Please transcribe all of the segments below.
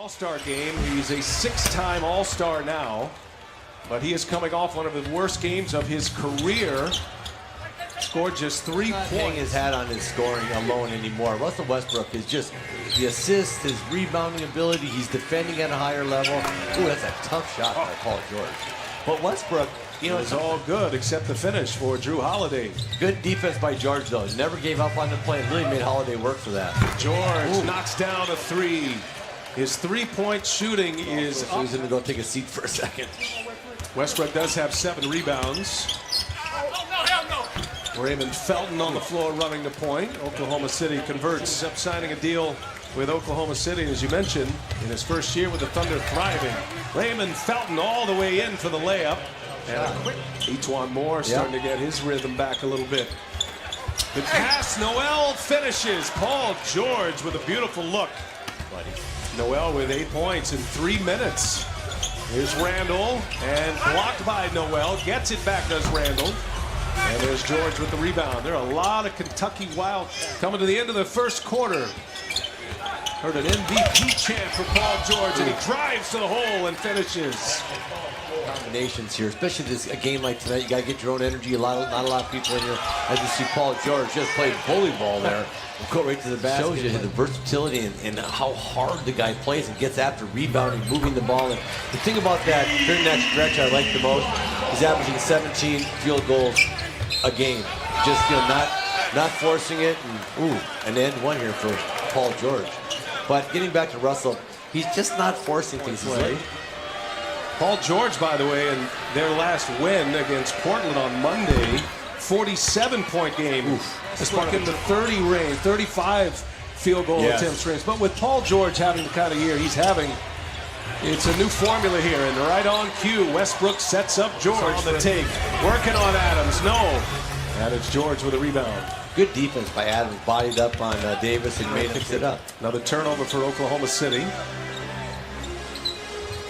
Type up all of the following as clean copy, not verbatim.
All-Star game. He's a six-time All-Star now, but he is coming off one of the worst games of his career. Scored just 3 points. Hang his hat on his scoring alone anymore. Russell Westbrook is just the assist, his rebounding ability. He's defending at a higher level. Ooh, that's a tough shot by Paul George. But Westbrook, you know, it's all good except the finish for Drew Holiday. Good defense by George, though. Never gave up on the play. Really made Holiday work for that. George knocks down a three. His three-point shooting is so he's going to go take a seat for a second. Westbrook does have 7 rebounds. Raymond Felton on the floor running the point. Oklahoma City converts, up signing a deal with Oklahoma City, as you mentioned, in his first year with the Thunder thriving. Raymond Felton all the way in for the layup. And a quick Etuan Moore starting to get his rhythm back a little bit. The pass, Noel finishes. Paul George with a beautiful look. Noel with 8 points in 3 minutes. Here's Randall, and blocked by Noel. Gets it back, does Randall. And there's George with the rebound. There are a lot of Kentucky Wild coming to the end of the first quarter. Heard an MVP chant for Paul George, and he drives to the hole and finishes. Combinations here, especially a game like tonight. You got to get your own energy. Not a lot of people in here. As you see, Paul George just played volleyball there. Go right to the basket. Shows you the versatility and how hard the guy plays and gets after rebounding, moving the ball. And the thing about that, during that stretch I like the most, he's averaging 17 field goals a game. Just, you know, not forcing it. And end one here for Paul George. But getting back to Russell, he's just not forcing things. Paul George, by the way, in their last win against Portland on Monday, 47-point game. Stuck in the 30 range, 35 field goal attempts range. But with Paul George having the kind of year he's having, it's a new formula here. And right on cue, Westbrook sets up George on the take. Working on Adams, no. And it's George with a rebound. Good defense by Adams, bodied up on Davis and made him sit up. Another turnover for Oklahoma City.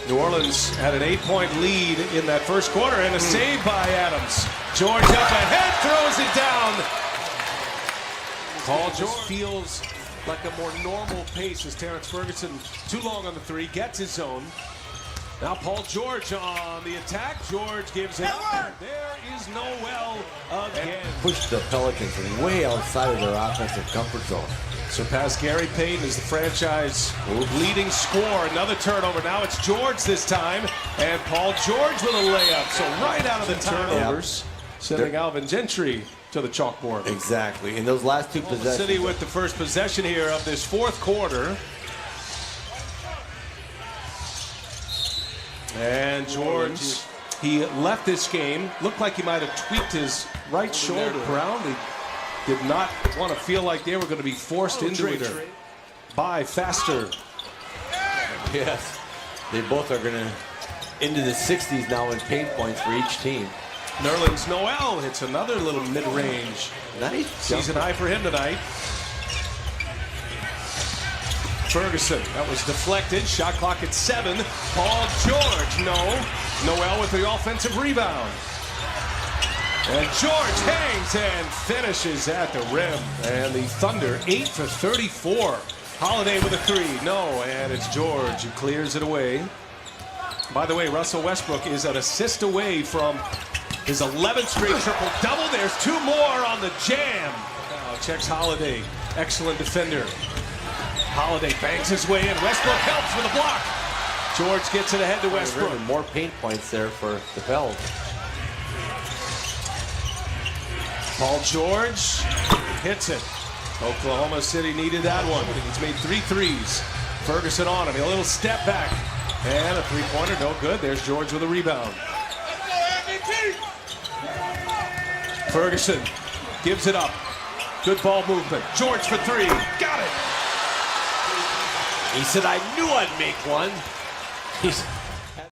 New Orleans had an 8-point lead in that first quarter, and a save by Adams. George up ahead, throws it down. Paul George feels like a more normal pace as Terrence Ferguson, too long on the three, gets his zone. Now Paul George on the attack. George gives it up. There is Noel again. Pushed the Pelicans way outside of their offensive comfort zone. Surpassed Gary Payton as the franchise leading scorer. Another turnover. Now it's George this time. And Paul George with a layup. So right out of the turnovers, sending Alvin Gentry to the chalkboard. Exactly. In those last two possessions. City with the first possession here of this fourth quarter. And George, he left this game. Looked like he might have tweaked his right shoulder around. He did not want to feel like they were going to be forced into it by faster. Yes, they both are going to into the 60s now in paint points for each team. Nerlens Noel hits another little mid-range. Nice. Season high for him tonight. Ferguson, that was deflected. Shot clock at 7. Paul George, no. Noel with the offensive rebound. And George hangs and finishes at the rim. And the Thunder 8 for 34. Holiday with a 3, no. And it's George who clears it away. By the way, Russell Westbrook is an assist away from his 11th straight triple-double. There's 2 more on the jam. Now checks Holiday. Excellent defender. Holiday bangs his way in. Westbrook helps with a block. George gets it ahead to Westbrook. Really more paint points there for the Pels. Paul George hits it. Oklahoma City needed that one. He's made 3 threes. Ferguson on him. A little step back. And a three-pointer, no good. There's George with a rebound. Ferguson gives it up. Good ball movement. George for 3. Got it. He said, I knew I'd make one.